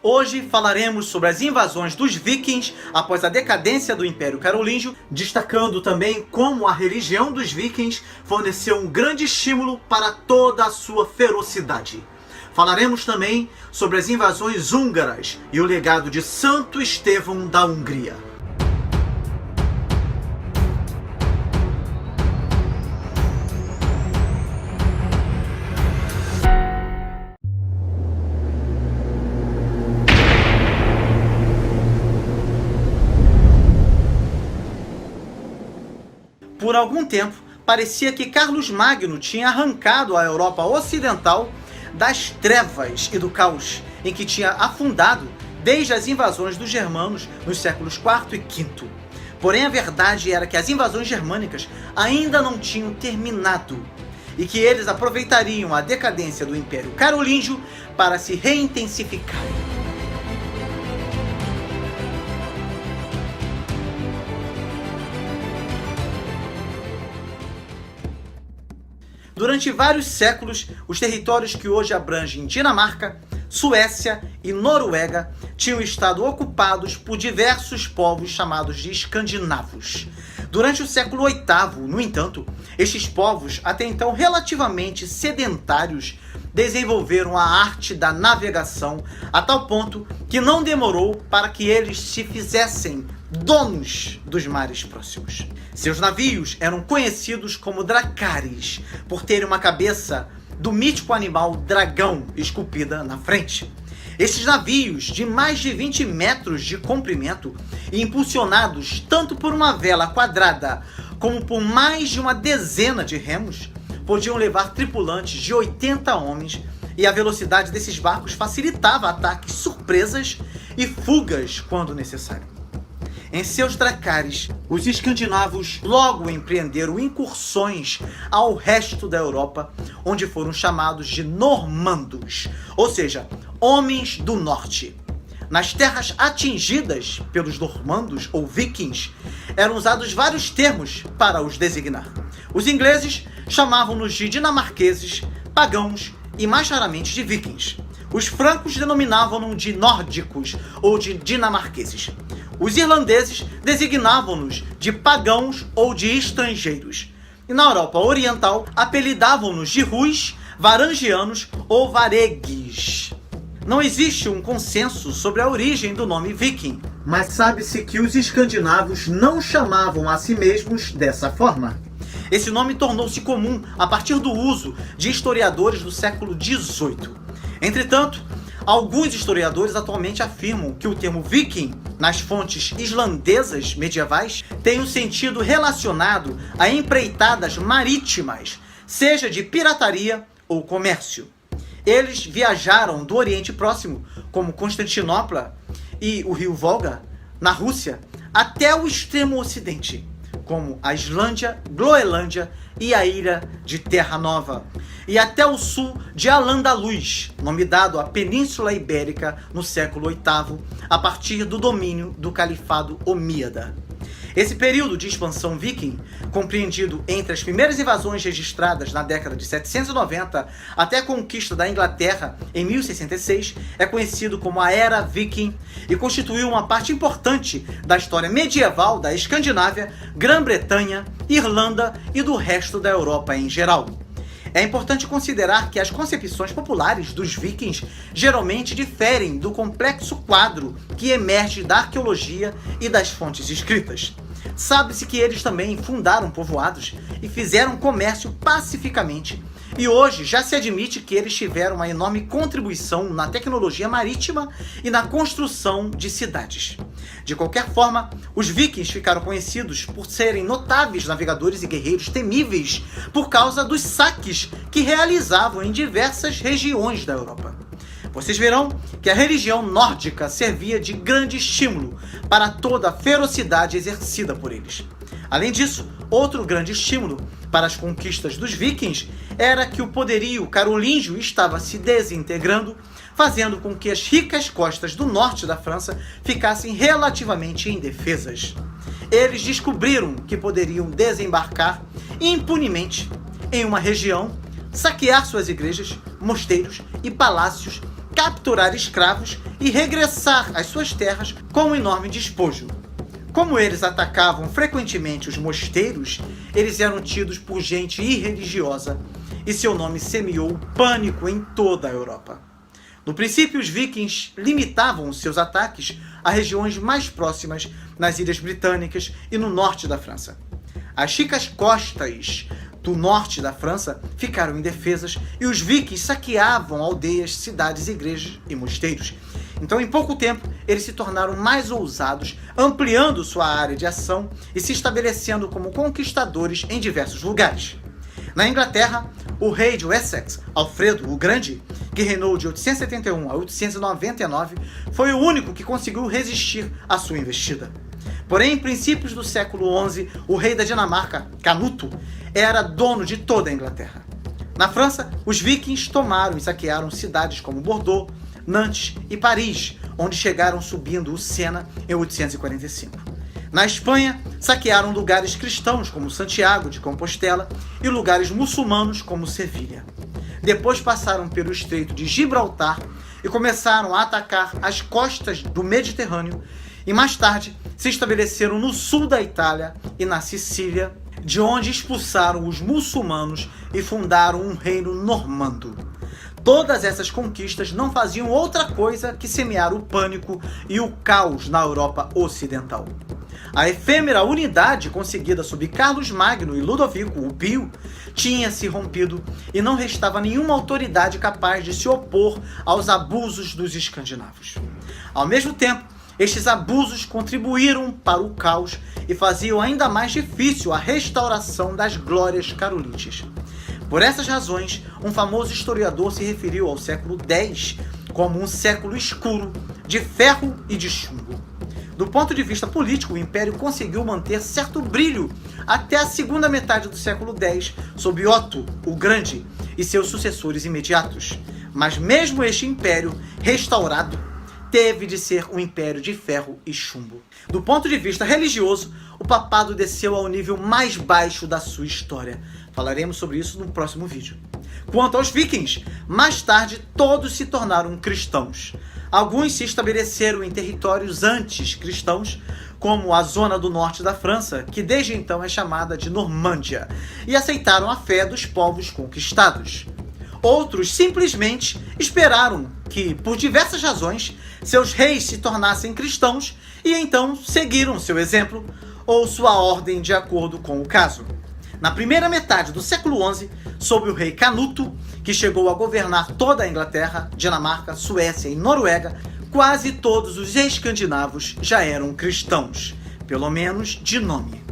Hoje falaremos sobre as invasões dos vikings após a decadência do Império Carolíngio, destacando também como a religião dos vikings forneceu um grande estímulo para toda a sua ferocidade. Falaremos também sobre as invasões húngaras e o legado de Santo Estevão da Hungria. Por algum tempo, parecia que Carlos Magno tinha arrancado a Europa Ocidental das trevas e do caos em que tinha afundado desde as invasões dos germanos nos séculos IV e V. Porém, a verdade era que as invasões germânicas ainda não tinham terminado e que eles aproveitariam a decadência do Império Carolíngio para se reintensificarem. Durante vários séculos, os territórios que hoje abrangem Dinamarca, Suécia e Noruega tinham estado ocupados por diversos povos chamados de escandinavos. Durante o século VIII, no entanto, estes povos, até então relativamente sedentários, desenvolveram a arte da navegação a tal ponto que não demorou para que eles se fizessem donos dos mares próximos. Seus navios eram conhecidos como dracares, por terem uma cabeça do mítico animal dragão esculpida na frente. Estes navios, de mais de 20 metros de comprimento e impulsionados tanto por uma vela quadrada como por mais de uma dezena de remos, podiam levar tripulantes de 80 homens, e a velocidade desses barcos facilitava ataques surpresas e fugas quando necessário. Em seus dracares, os escandinavos logo empreenderam incursões ao resto da Europa, onde foram chamados de normandos, ou seja, homens do norte. Nas terras atingidas pelos normandos ou vikings, eram usados vários termos para os designar. Os ingleses chamavam-nos de dinamarqueses, pagãos e mais raramente de vikings. Os francos denominavam-nos de nórdicos ou de dinamarqueses. Os irlandeses designavam-nos de pagãos ou de estrangeiros. E na Europa Oriental, apelidavam-nos de ruis, varangianos ou varegues. Não existe um consenso sobre a origem do nome viking, mas sabe-se que os escandinavos não chamavam a si mesmos dessa forma. Esse nome tornou-se comum a partir do uso de historiadores do século XVIII. Entretanto, alguns historiadores atualmente afirmam que o termo viking, nas fontes islandesas medievais, tem um sentido relacionado a empreitadas marítimas, seja de pirataria ou comércio. Eles viajaram do Oriente Próximo, como Constantinopla e o rio Volga, na Rússia, até o extremo ocidente, como a Islândia, Groenlândia e a ilha de Terra Nova, e até o sul de Al-Andalus, nome dado à Península Ibérica no século VIII, a partir do domínio do Califado Omíada. Esse período de expansão viking, compreendido entre as primeiras invasões registradas na década de 790 até a conquista da Inglaterra em 1066, é conhecido como a Era Viking e constituiu uma parte importante da história medieval da Escandinávia, Grã-Bretanha, Irlanda e do resto da Europa em geral. É importante considerar que as concepções populares dos vikings geralmente diferem do complexo quadro que emerge da arqueologia e das fontes escritas. Sabe-se que eles também fundaram povoados e fizeram comércio pacificamente, e hoje já se admite que eles tiveram uma enorme contribuição na tecnologia marítima e na construção de cidades. De qualquer forma, os vikings ficaram conhecidos por serem notáveis navegadores e guerreiros temíveis por causa dos saques que realizavam em diversas regiões da Europa. Vocês verão que a religião nórdica servia de grande estímulo para toda a ferocidade exercida por eles. Além disso, outro grande estímulo para as conquistas dos vikings era que o poderio carolíngio estava se desintegrando, fazendo com que as ricas costas do norte da França ficassem relativamente indefesas. Eles descobriram que poderiam desembarcar impunemente em uma região, saquear suas igrejas, mosteiros e palácios capturar escravos e regressar às suas terras com um enorme despojo. Como eles atacavam frequentemente os mosteiros, eles eram tidos por gente irreligiosa e seu nome semeou pânico em toda a Europa. No princípio, os vikings limitavam seus ataques a regiões mais próximas nas Ilhas Britânicas e no norte da França. As ricas costas do norte da França ficaram indefesas e os vikings saqueavam aldeias, cidades, igrejas e mosteiros. Então, em pouco tempo, eles se tornaram mais ousados, ampliando sua área de ação e se estabelecendo como conquistadores em diversos lugares. Na Inglaterra, o rei de Wessex, Alfredo o Grande, que reinou de 871 a 899, foi o único que conseguiu resistir à sua investida. Porém, em princípios do século XI, o rei da Dinamarca, Canuto, era dono de toda a Inglaterra. Na França, os vikings tomaram e saquearam cidades como Bordeaux, Nantes e Paris, onde chegaram subindo o Sena em 845. Na Espanha, saquearam lugares cristãos como Santiago de Compostela e lugares muçulmanos como Sevilha. Depois passaram pelo Estreito de Gibraltar e começaram a atacar as costas do Mediterrâneo e mais tarde se estabeleceram no sul da Itália e na Sicília, de onde expulsaram os muçulmanos e fundaram um reino normando. Todas essas conquistas não faziam outra coisa que semear o pânico e o caos na Europa Ocidental. A efêmera unidade conseguida sob Carlos Magno e Ludovico o Pio tinha se rompido e não restava nenhuma autoridade capaz de se opor aos abusos dos escandinavos. Ao mesmo tempo, estes abusos contribuíram para o caos e faziam ainda mais difícil a restauração das glórias carolíngias. Por essas razões, um famoso historiador se referiu ao século X como um século escuro, de ferro e de chumbo. Do ponto de vista político, o Império conseguiu manter certo brilho até a segunda metade do século X, sob Otto o Grande e seus sucessores imediatos. Mas mesmo este Império, restaurado, teve de ser um império de ferro e chumbo. Do ponto de vista religioso, o papado desceu ao nível mais baixo da sua história. Falaremos sobre isso no próximo vídeo. Quanto aos vikings, mais tarde todos se tornaram cristãos. Alguns se estabeleceram em territórios antes cristãos, como a zona do norte da França, que desde então é chamada de Normândia, e aceitaram a fé dos povos conquistados. Outros simplesmente esperaram que, por diversas razões, seus reis se tornassem cristãos e então seguiram seu exemplo ou sua ordem de acordo com o caso. Na primeira metade do século XI, sob o rei Canuto, que chegou a governar toda a Inglaterra, Dinamarca, Suécia e Noruega, quase todos os escandinavos já eram cristãos, pelo menos de nome.